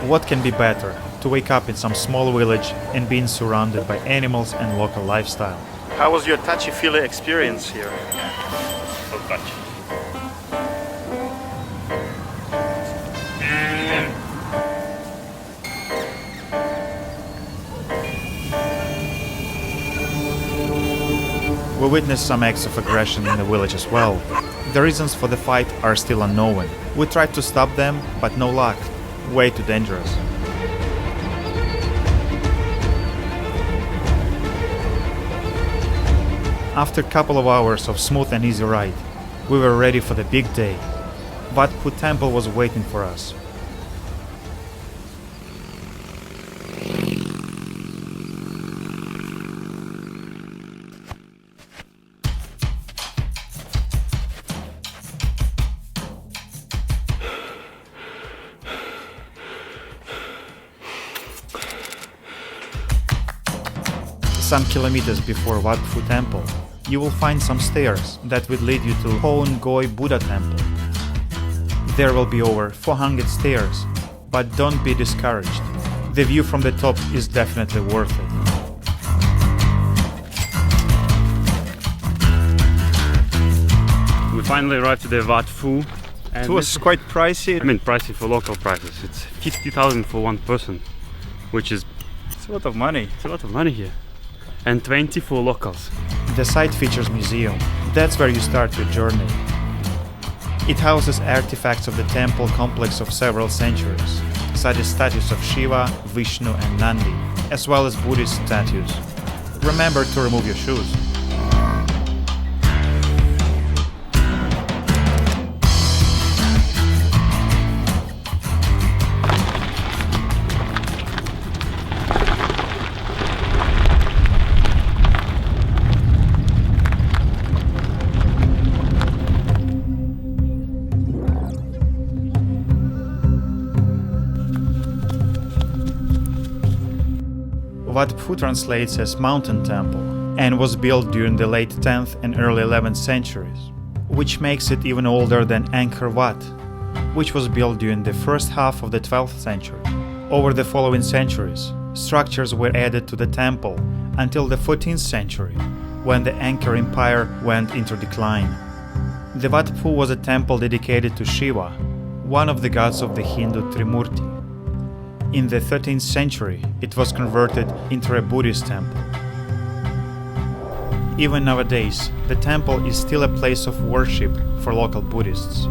What can be better, to wake up in some small village and being surrounded by animals and local lifestyle? How was your touchy-feely experience here? So touchy. We witnessed some acts of aggression in the village as well. The reasons for the fight are still unknown. We tried to stop them, but no luck. Way too dangerous. After a couple of hours of smooth and easy ride, we were ready for the big day. Wat Phou Temple was waiting for us. Some kilometers before Wat Phou Temple, you will find some stairs that will lead you to PhouNgoi Buddha Temple. There will be over 400 stairs, but don't be discouraged. The view from the top is definitely worth it. We finally arrived to the Wat Phu. It was quite pricey. I mean, pricey for local prices. It's 50,000 for one person, which is It's a lot of money. a lot of money here. And 20 for locals. The site features museum. That's where you start your journey. It houses artifacts of the temple complex of several centuries, such as statues of Shiva, Vishnu and Nandin, as well as Buddhist statues. Remember to remove your shoes. Wat Phu translates as mountain temple and was built during the late 10th and early 11th centuries, which makes it even older than Angkor Wat, which was built during the first half of the 12th century. Over the following centuries, structures were added to the temple until the 14th century, when the Angkor Empire went into decline. The Wat Phu was a temple dedicated to Shiva, one of the gods of the Hindu Trimurti. In the 13th century, it was converted into a Buddhist temple. Even nowadays, the temple is still a place of worship for local Buddhists.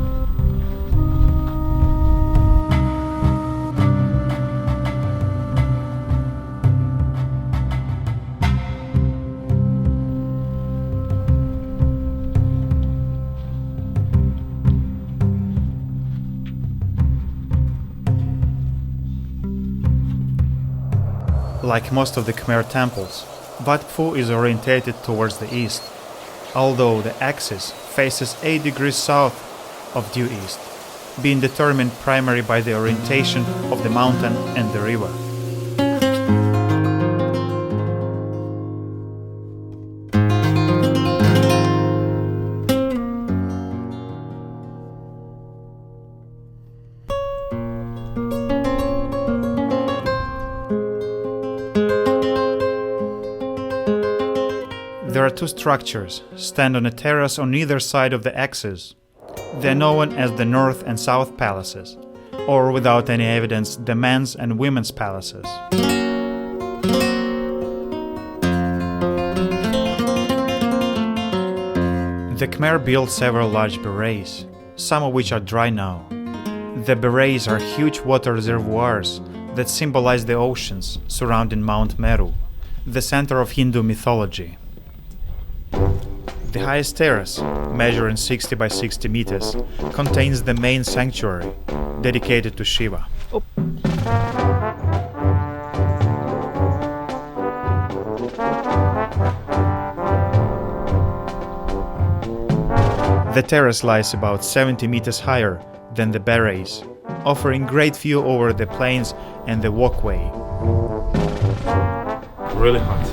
Like most of the Khmer temples, Wat Phu is orientated towards the east, although the axis faces 8 degrees south of due east, being determined primarily by the orientation of the mountain and the river. There are 2 structures, stand on a terrace on either side of the axis. They are known as the North and South Palaces, or without any evidence, the men's and women's palaces. The Khmer built several large berets, some of which are dry now. The berets are huge water reservoirs that symbolize the oceans surrounding Mount Meru, the center of Hindu mythology. The highest terrace, measuring 60 by 60 meters, contains the main sanctuary, dedicated to Shiva. The terrace lies about 70 meters higher than the berets, offering great view over the plains and the walkway. Really hot.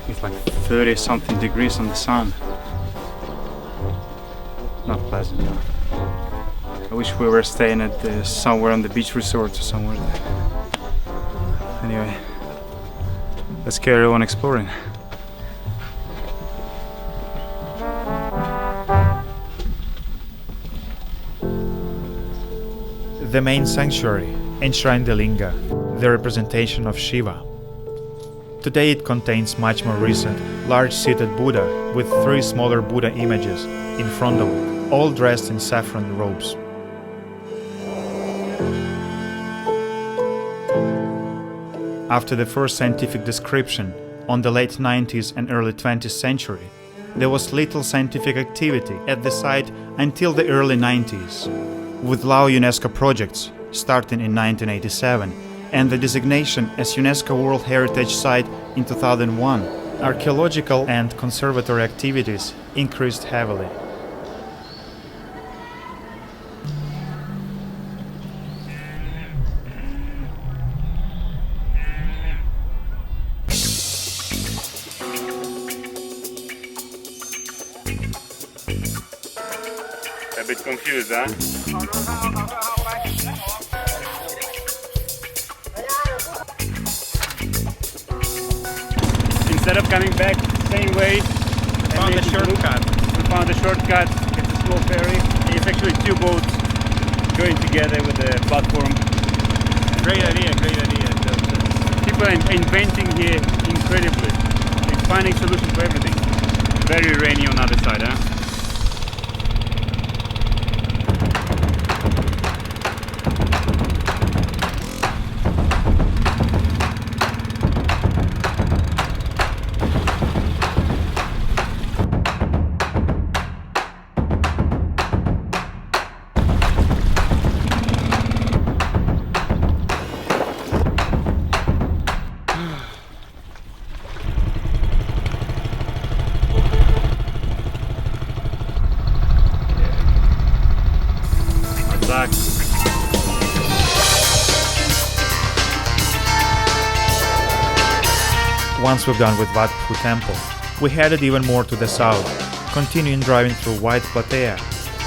It's like 30 something degrees on the sun. Not pleasant, no. I wish we were staying at somewhere on the beach resort or somewhere there. Anyway, let's carry on exploring. The main sanctuary, enshrined the linga, the representation of Shiva. Today it contains much more recent, large-seated Buddha with 3 smaller Buddha images in front of it, all dressed in saffron robes. After the first scientific description on the late 19th and early 20th century, there was little scientific activity at the site until the early 90s, with Lao UNESCO projects starting in 1987 and the designation as UNESCO World Heritage Site in 2001. Archaeological and conservatory activities increased heavily. A bit confused, huh? Instead of coming back same way, we found a shortcut. It's a small ferry. It's actually 2 boats going together with the platform. Great idea. People are inventing here incredibly. They're finding solutions for everything. Very rainy on the other side, huh? Once we're done with Wat Phou Temple, we headed even more to the south, continuing driving through White Platea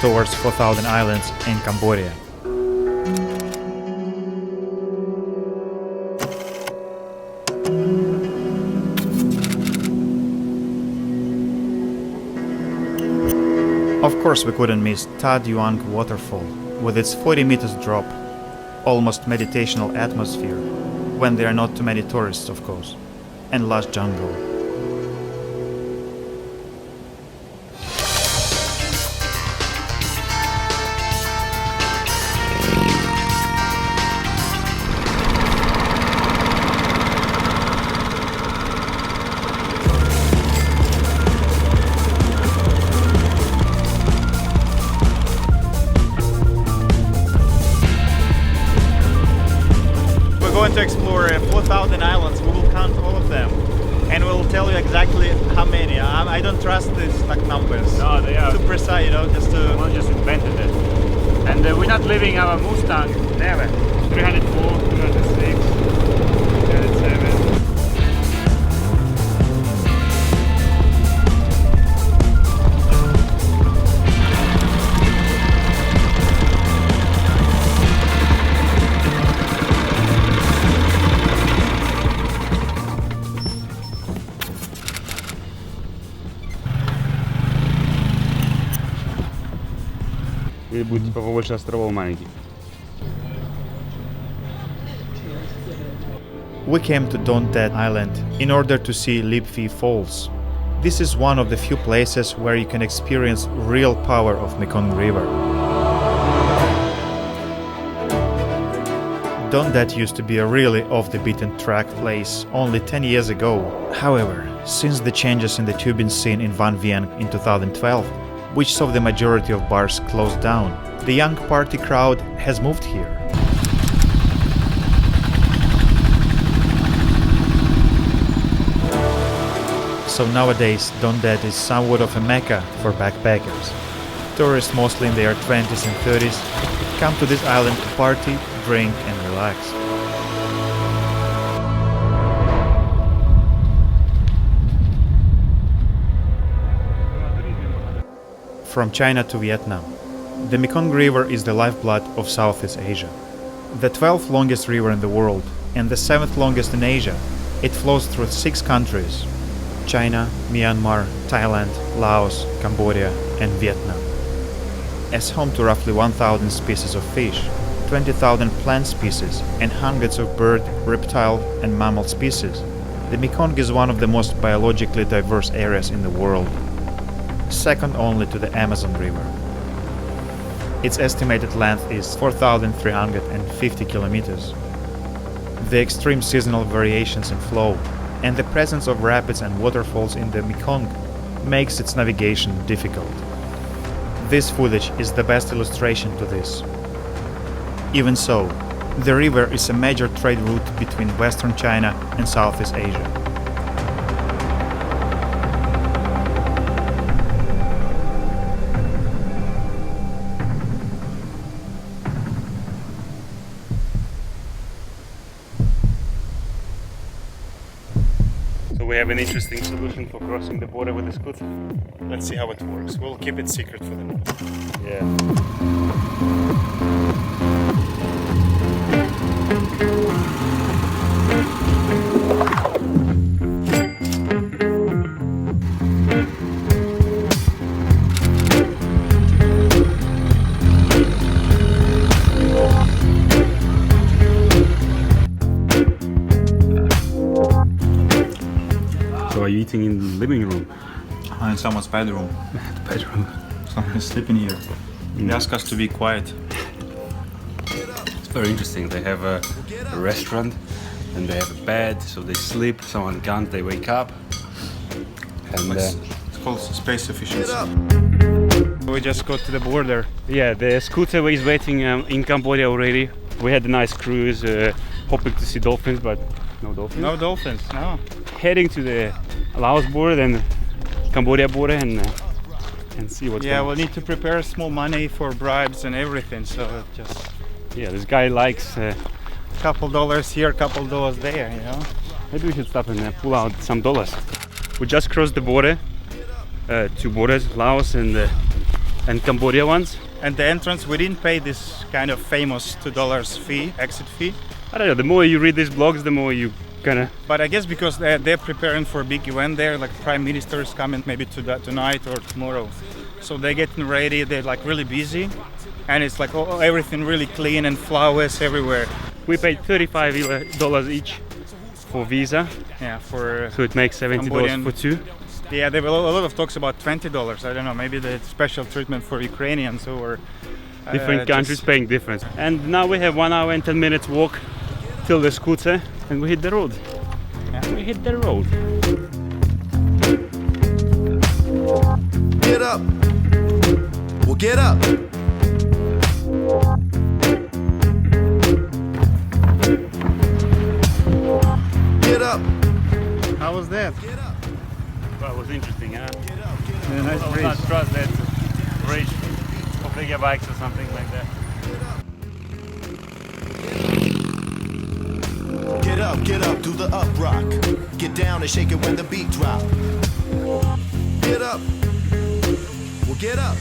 towards 4,000 Islands in Cambodia. Of course we couldn't miss Tha Duang waterfall with its 40 meters drop, almost meditational atmosphere, when there are not too many tourists of course, and lush jungle. We're going to explore 4,000 islands. We will count all of them, and we'll tell you exactly how many. I don't trust these like numbers. No, they are too precise, you know, just to. Someone just invented it. And we're not leaving our Mustang. Never. 304, 306, 307. Или будет типа побольше островов маленьких. We came to Don Tet Island in order to see Lip Phi Falls. This is one of the few places where you can experience real power of Mekong River. Don Tet used to be a really off-the-beaten-track place only 10 years ago. However, since the changes in the tubing scene in Van Vieng in 2012, which saw the majority of bars closed down, the young party crowd has moved here. So nowadays, Don Tet is somewhat of a mecca for backpackers. Tourists, mostly in their 20s and 30s, come to this island to party, drink and relax. From China to Vietnam, The Mekong River is the lifeblood of Southeast Asia. The 12th longest river in the world and the 7th longest in Asia, it flows through 6 countries: China, Myanmar, Thailand, Laos, Cambodia, and Vietnam. As home to roughly 1,000 species of fish, 20,000 plant species, and hundreds of bird, reptile, and mammal species, the Mekong is one of the most biologically diverse areas in the world, second only to the Amazon River. Its estimated length is 4,350 kilometers. The extreme seasonal variations in flow and the presence of rapids and waterfalls in the Mekong makes its navigation difficult. This footage is the best illustration to this. Even so, the river is a major trade route between Western China and Southeast Asia. So we have an interesting solution for crossing the border with the scooter. Let's see how it works. We'll keep it secret for the moment. Yeah. So are you eating in the living room? I'm in someone's bedroom. Bedroom. Someone is sleeping here. They ask us to be quiet. It's very interesting. They have a restaurant and they have a bed, so they sleep. Someone can't, they wake up. And It's called space efficiency. We just got to the border. yeah, the scooter is waiting in Cambodia already. We had a nice cruise, hoping to see dolphins, but no dolphins. No dolphins, no. Heading to the Laos border, then Cambodia border, and see what's Yeah, going on. we'll need to prepare small money for bribes and everything, so just Yeah, this guy likes. couple dollars here, couple dollars there, you know. Maybe we should stop and pull out some dollars. We just crossed the border, 2 borders, Laos and Cambodia ones. And the entrance, we didn't pay this kind of famous $2 fee, exit fee. I don't know. The more you read these blogs, the more you kind of. But I guess because they're preparing for a big event there, like prime minister is coming maybe tonight or tomorrow. So they're getting ready, they're like really busy. And it's like everything really clean and flowers everywhere. We paid $35 each for visa, Yeah, for so it makes $70 Cambodian. for 2. yeah, there were a lot of talks about $20. I don't know, maybe the special treatment for Ukrainians or Different countries paying different. And now we have 1 hour and 10 minutes walk till the scooter, and we hit the road. Yeah. We hit the road. Get up. Well, get up. Get up. How was that? Well, it was interesting, huh? Yeah, nice I would bridge. not trust that bridge for bigger bikes or something like that. Get up, do the up rock. Get down and shake it when the beat drop. Get up. Well, get up.